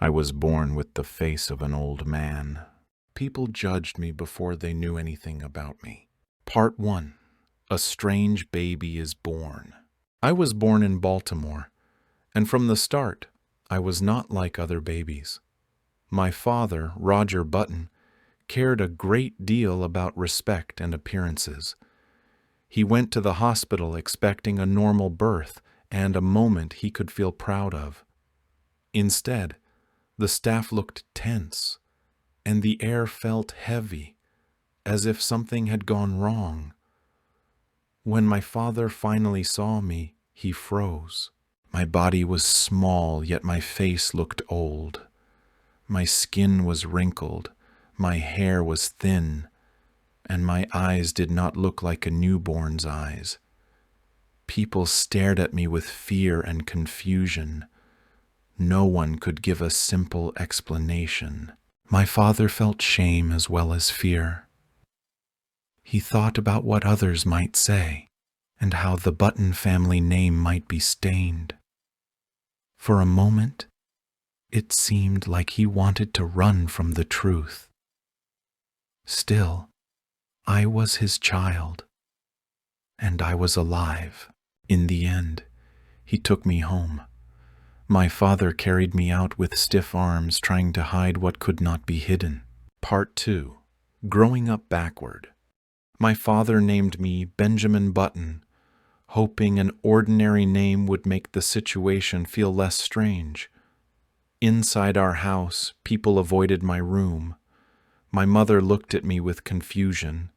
I was born with the face of an old man. People judged me before they knew anything about me. Part 1. A strange baby is born. I was born in Baltimore, and from the start, I was not like other babies. My father, Roger Button, cared a great deal about respect and appearances. He went to the hospital expecting a normal birth and a moment he could feel proud of. Instead, the staff looked tense, and the air felt heavy, as if something had gone wrong. When my father finally saw me, he froze. My body was small, yet my face looked old. My skin was wrinkled, my hair was thin, and my eyes did not look like a newborn's eyes. People stared at me with fear and confusion. No one could give a simple explanation. My father felt shame as well as fear. He thought about what others might say, and how the Button family name might be stained. For a moment, it seemed like he wanted to run from the truth. Still, I was his child, and I was alive. In the end, he took me home. My father carried me out with stiff arms, trying to hide what could not be hidden. Part 2. Growing up backward. My father named me Benjamin Button, hoping an ordinary name would make the situation feel less strange. Inside our house, people avoided my room. My mother looked at me with confusion,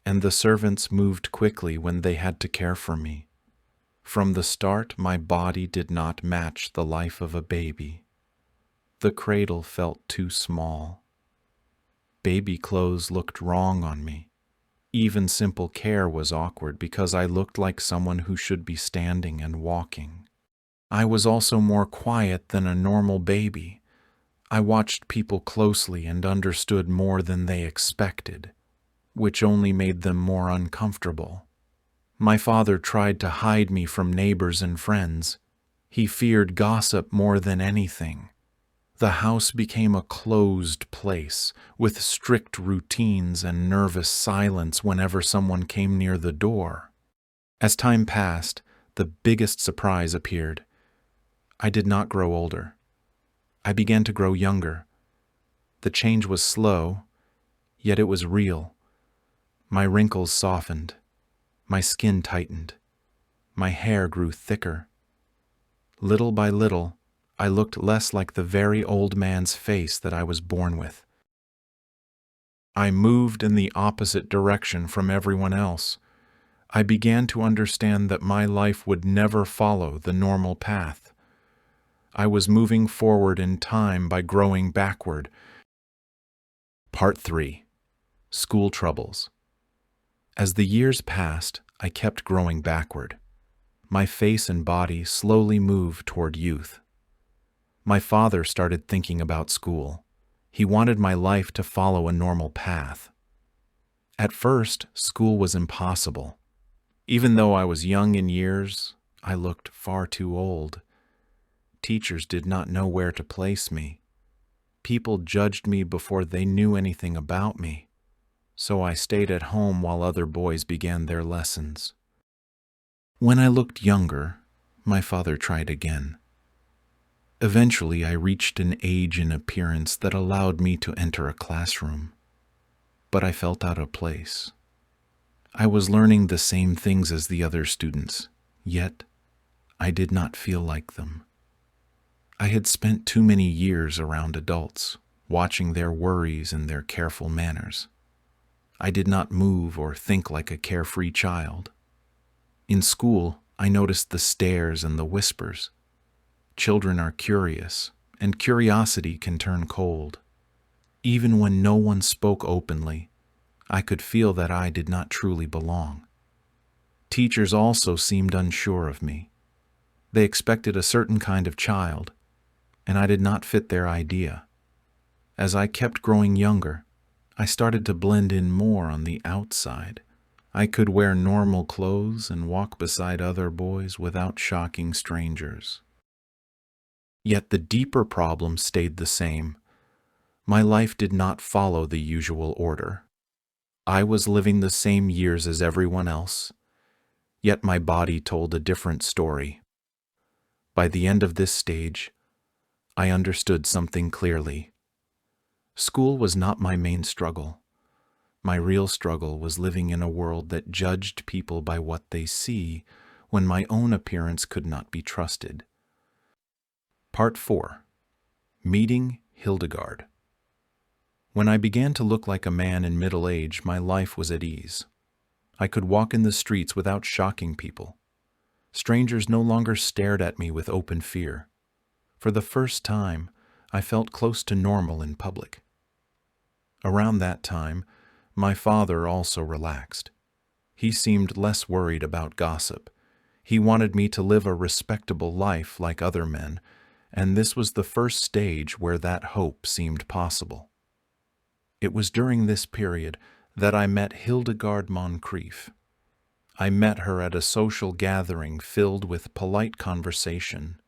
and the servants moved quickly when they had to care for me. From the start, my body did not match the life of a baby. The cradle felt too small. Baby clothes looked wrong on me. Even simple care was awkward because I looked like someone who should be standing and walking. I was also more quiet than a normal baby. I watched people closely and understood more than they expected, which only made them more uncomfortable. My father tried to hide me from neighbors and friends. He feared gossip more than anything. The house became a closed place, with strict routines and nervous silence whenever someone came near the door. As time passed, the biggest surprise appeared. I did not grow older. I began to grow younger. The change was slow, yet it was real. My wrinkles softened. My skin tightened. My hair grew thicker. Little by little, I looked less like the very old man's face that I was born with. I moved in the opposite direction from everyone else. I began to understand that my life would never follow the normal path. I was moving forward in time by growing backward. Part 3. School troubles. As the years passed, I kept growing backward. My face and body slowly moved toward youth. My father started thinking about school. He wanted my life to follow a normal path. At first, school was impossible. Even though I was young in years, I looked far too old. Teachers did not know where to place me. People judged me before they knew anything about me. So I stayed at home while other boys began their lessons. When I looked younger, my father tried again. Eventually, I reached an age and appearance that allowed me to enter a classroom. But I felt out of place. I was learning the same things as the other students, yet I did not feel like them. I had spent too many years around adults, watching their worries and their careful manners. I did not move or think like a carefree child. In school, I noticed the stares and the whispers. Children are curious, and curiosity can turn cold. Even when no one spoke openly, I could feel that I did not truly belong. Teachers also seemed unsure of me. They expected a certain kind of child, and I did not fit their idea. As I kept growing younger, I started to blend in more on the outside. I could wear normal clothes and walk beside other boys without shocking strangers. Yet the deeper problem stayed the same. My life did not follow the usual order. I was living the same years as everyone else, yet my body told a different story. By the end of this stage, I understood something clearly. School was not my main struggle. My real struggle was living in a world that judged people by what they see when my own appearance could not be trusted. Part 4. Meeting Hildegard. When I began to look like a man in middle age, my life was at ease. I could walk in the streets without shocking people. Strangers no longer stared at me with open fear. For the first time, I felt close to normal in public. Around that time, my father also relaxed. He seemed less worried about gossip. He wanted me to live a respectable life like other men, and this was the first stage where that hope seemed possible. It was during this period that I met Hildegard Moncrief. I met her at a social gathering filled with polite conversation,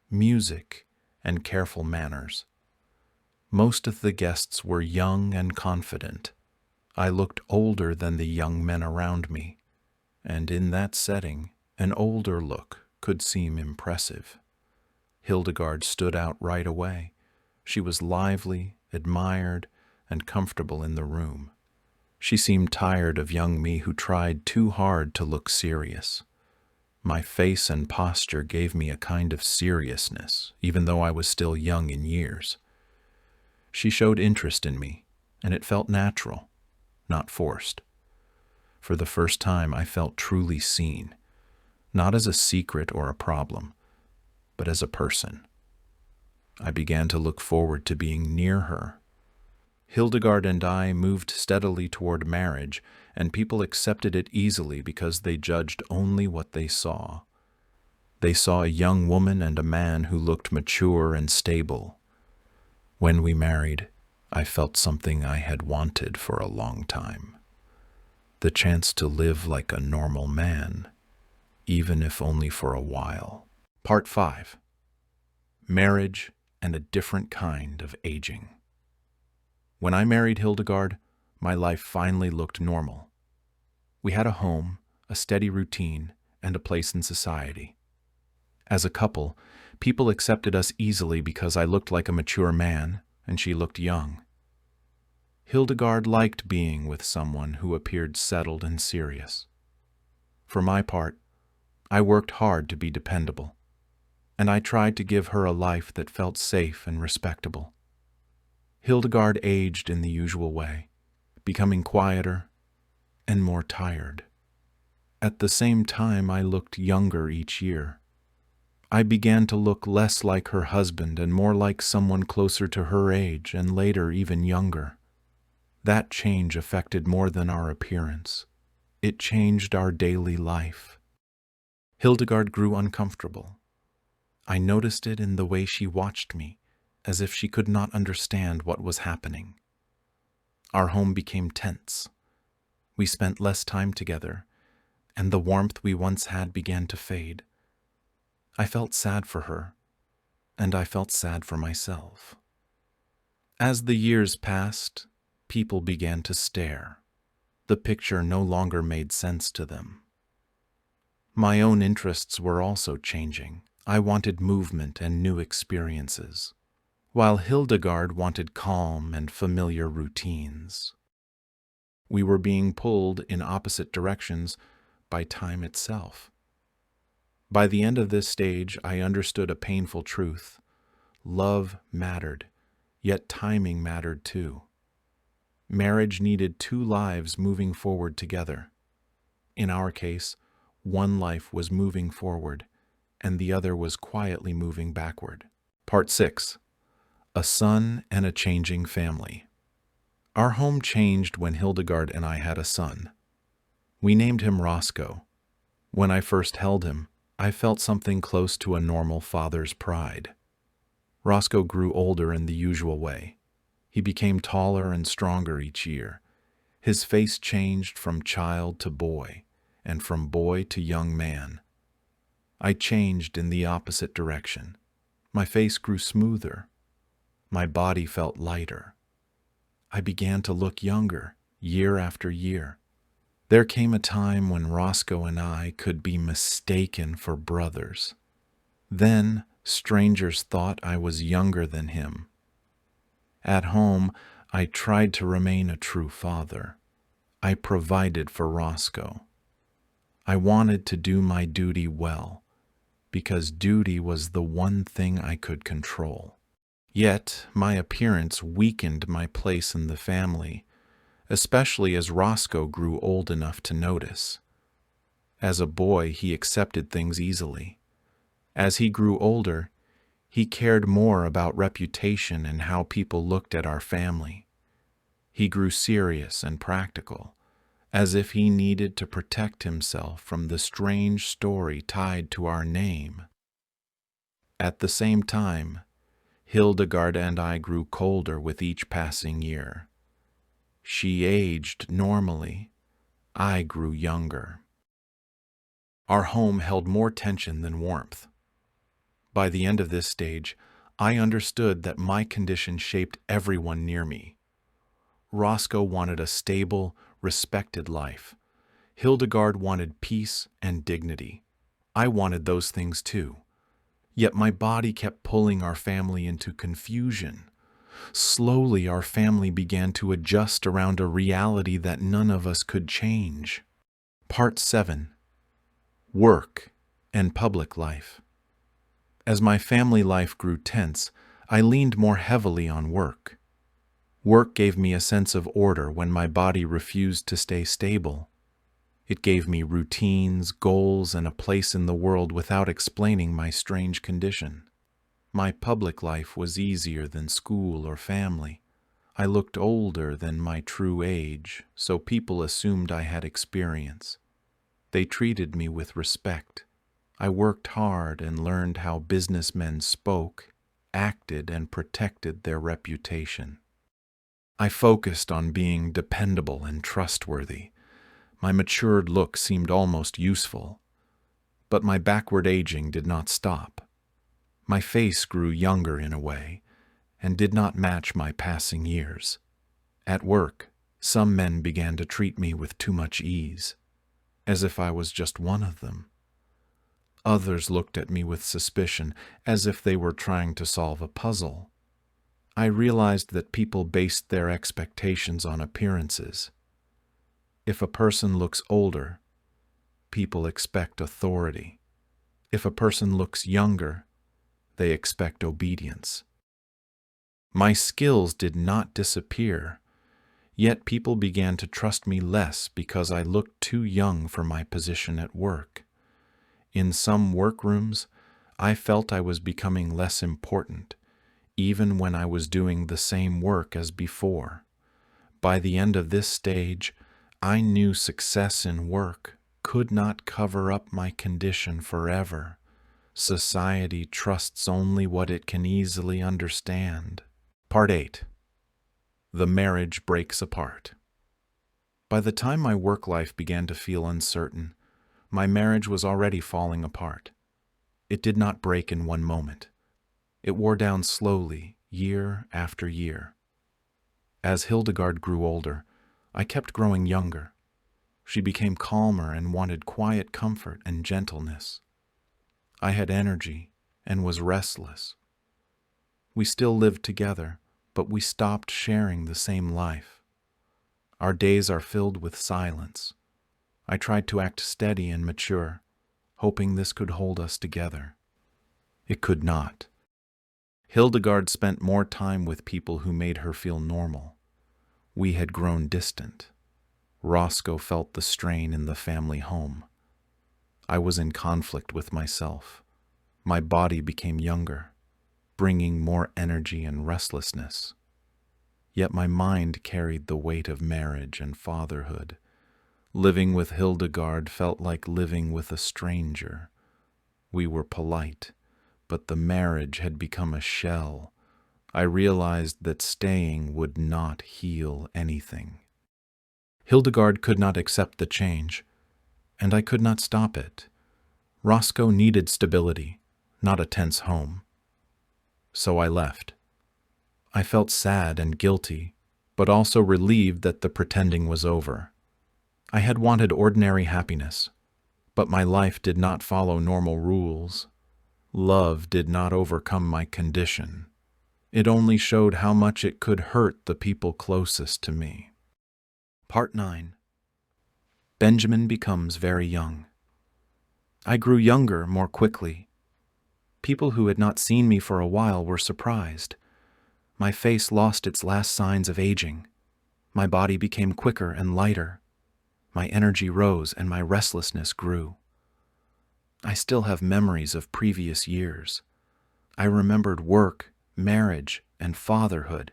music, and careful manners. Most of the guests were young and confident. I looked older than the young men around me, and in that setting, an older look could seem impressive. Hildegard stood out right away. She was lively, admired, and comfortable in the room. She seemed tired of young me who tried too hard to look serious. My face and posture gave me a kind of seriousness, even though I was still young in years. She showed interest in me, and it felt natural, not forced. For the first time, I felt truly seen, not as a secret or a problem, but as a person. I began to look forward to being near her. Hildegard and I moved steadily toward marriage, and people accepted it easily because they judged only what they saw. They saw a young woman and a man who looked mature and stable. When we married, I felt something I had wanted for a long time. The chance to live like a normal man, even if only for a while. Part 5. Marriage and a different kind of aging. When I married Hildegard, my life finally looked normal. We had a home, a steady routine, and a place in society. As a couple, people accepted us easily because I looked like a mature man and she looked young. Hildegard liked being with someone who appeared settled and serious. For my part, I worked hard to be dependable, and I tried to give her a life that felt safe and respectable. Hildegard aged in the usual way, becoming quieter and more tired. At the same time, I looked younger each year. I began to look less like her husband and more like someone closer to her age and later even younger. That change affected more than our appearance. It changed our daily life. Hildegard grew uncomfortable. I noticed it in the way she watched me, as if she could not understand what was happening. Our home became tense. We spent less time together, and the warmth we once had began to fade. I felt sad for her, and I felt sad for myself. As the years passed, people began to stare. The picture no longer made sense to them. My own interests were also changing. I wanted movement and new experiences, while Hildegard wanted calm and familiar routines. We were being pulled in opposite directions by time itself. By the end of this stage, I understood a painful truth. Love mattered, yet timing mattered too. Marriage needed two lives moving forward together. In our case, one life was moving forward, and the other was quietly moving backward. Part 6. A son and a changing family. Our home changed when Hildegard and I had a son. We named him Roscoe. When I first held him, I felt something close to a normal father's pride. Roscoe grew older in the usual way. He became taller and stronger each year. His face changed from child to boy, and from boy to young man. I changed in the opposite direction. My face grew smoother. My body felt lighter. I began to look younger, year after year. There came a time when Roscoe and I could be mistaken for brothers. Then strangers thought I was younger than him. At home, I tried to remain a true father. I provided for Roscoe. I wanted to do my duty well, because duty was the one thing I could control. Yet, my appearance weakened my place in the family, especially as Roscoe grew old enough to notice. As a boy, he accepted things easily. As he grew older, he cared more about reputation and how people looked at our family. He grew serious and practical, as if he needed to protect himself from the strange story tied to our name. At the same time, Hildegard and I grew colder with each passing year. She aged normally. I grew younger. Our home held more tension than warmth. By the end of this stage, I understood that my condition shaped everyone near me. Roscoe wanted a stable, respected life. Hildegard wanted peace and dignity. I wanted those things too. Yet my body kept pulling our family into confusion. Slowly, our family began to adjust around a reality that none of us could change. Part 7. Work and Public Life. As my family life grew tense, I leaned more heavily on work. Work gave me a sense of order when my body refused to stay stable. It gave me routines, goals, and a place in the world without explaining my strange condition. My public life was easier than school or family. I looked older than my true age, so people assumed I had experience. They treated me with respect. I worked hard and learned how businessmen spoke, acted, and protected their reputation. I focused on being dependable and trustworthy. My matured look seemed almost useful. But my backward aging did not stop. My face grew younger in a way, and did not match my passing years. At work, some men began to treat me with too much ease, as if I was just one of them. Others looked at me with suspicion, as if they were trying to solve a puzzle. I realized that people based their expectations on appearances. If a person looks older, people expect authority. If a person looks younger, they expect obedience. My skills did not disappear, yet people began to trust me less because I looked too young for my position at work. In some workrooms, I felt I was becoming less important, even when I was doing the same work as before. By the end of this stage, I knew success in work could not cover up my condition forever. Society trusts only what it can easily understand. Part 8. The marriage breaks apart. By the time my work life began to feel uncertain, my marriage was already falling apart. It did not break in one moment. It wore down slowly, year after year. As Hildegard grew older, I kept growing younger. She became calmer and wanted quiet comfort and gentleness. I had energy and was restless. We still lived together, but we stopped sharing the same life. Our days are filled with silence. I tried to act steady and mature, hoping this could hold us together. It could not. Hildegard spent more time with people who made her feel normal. We had grown distant. Roscoe felt the strain in the family home. I was in conflict with myself. My body became younger, bringing more energy and restlessness. Yet my mind carried the weight of marriage and fatherhood. Living with Hildegard felt like living with a stranger. We were polite, but the marriage had become a shell. I realized that staying would not heal anything. Hildegard could not accept the change, and I could not stop it. Roscoe needed stability, not a tense home. so I left. I felt sad and guilty, but also relieved that the pretending was over. I had wanted ordinary happiness, but my life did not follow normal rules. Love did not overcome my condition. It only showed how much it could hurt the people closest to me. Part 9. Benjamin becomes very young. I grew younger more quickly. People who had not seen me for a while were surprised. My face lost its last signs of aging. My body became quicker and lighter. My energy rose and my restlessness grew. I still have memories of previous years. I remembered work, marriage, and fatherhood.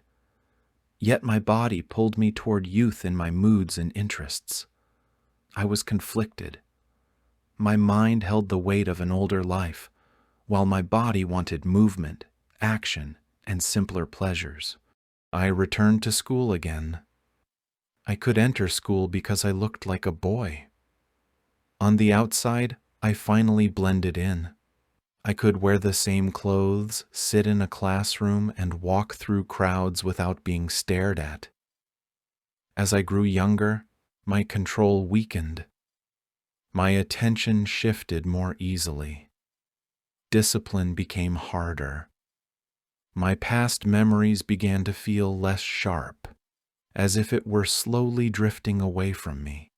Yet my body pulled me toward youth in my moods and interests. I was conflicted. My mind held the weight of an older life, while my body wanted movement, action, and simpler pleasures. I returned to school again. I could enter school because I looked like a boy. On the outside, I finally blended in. I could wear the same clothes, sit in a classroom, and walk through crowds without being stared at. As I grew younger, my control weakened. My attention shifted more easily. Discipline became harder. My past memories began to feel less sharp, as if it were slowly drifting away from me.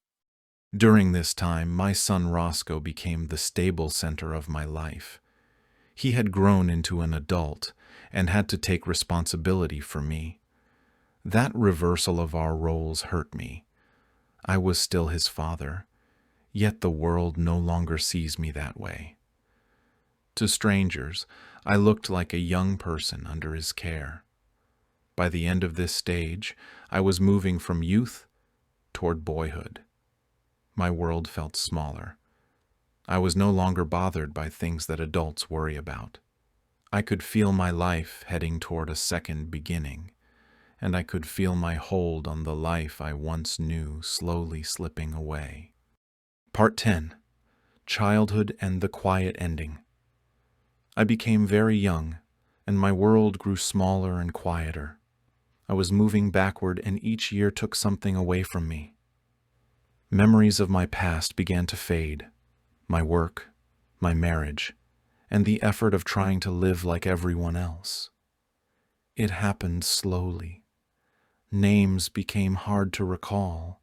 During this time, my son Roscoe became the stable center of my life. He had grown into an adult and had to take responsibility for me. That reversal of our roles hurt me. I was still his father, yet the world no longer sees me that way. To strangers, I looked like a young person under his care. By the end of this stage, I was moving from youth toward boyhood. My world felt smaller. I was no longer bothered by things that adults worry about. I could feel my life heading toward a second beginning, and I could feel my hold on the life I once knew slowly slipping away. Part 10. Childhood and the quiet ending. I became very young, and my world grew smaller and quieter. I was moving backward, and each year took something away from me. Memories of my past began to fade. My work, my marriage, and the effort of trying to live like everyone else. It happened slowly. Names became hard to recall.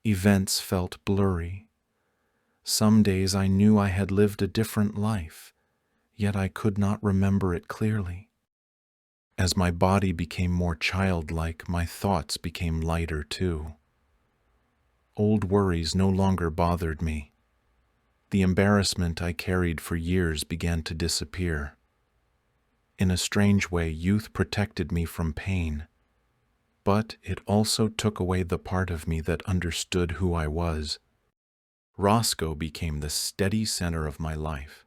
Events felt blurry. Some days I knew I had lived a different life, yet I could not remember it clearly. As my body became more childlike, my thoughts became lighter too. Old worries no longer bothered me. The embarrassment I carried for years began to disappear. In a strange way, youth protected me from pain, but it also took away the part of me that understood who I was. Roscoe became the steady center of my life.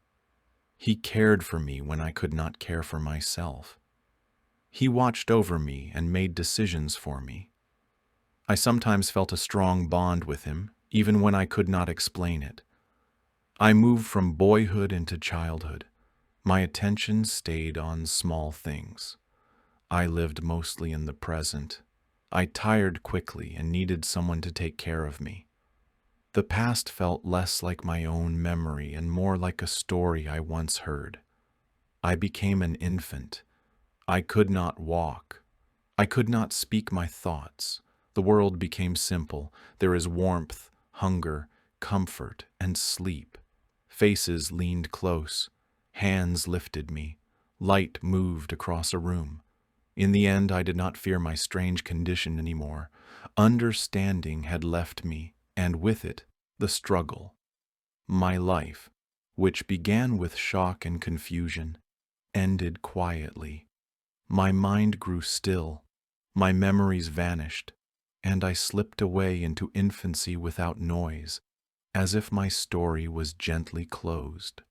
He cared for me when I could not care for myself. He watched over me and made decisions for me. I sometimes felt a strong bond with him, even when I could not explain it. I moved from boyhood into childhood. My attention stayed on small things. I lived mostly in the present. I tired quickly and needed someone to take care of me. The past felt less like my own memory and more like a story I once heard. I became an infant. I could not walk. I could not speak my thoughts. The world became simple. There is warmth, hunger, comfort, and sleep. Faces leaned close. Hands lifted me. Light moved across a room. In the end, I did not fear my strange condition anymore. Understanding had left me, and with it, the struggle. My life, which began with shock and confusion, ended quietly. My mind grew still. My memories vanished, and I slipped away into infancy without noise, as if my story was gently closed.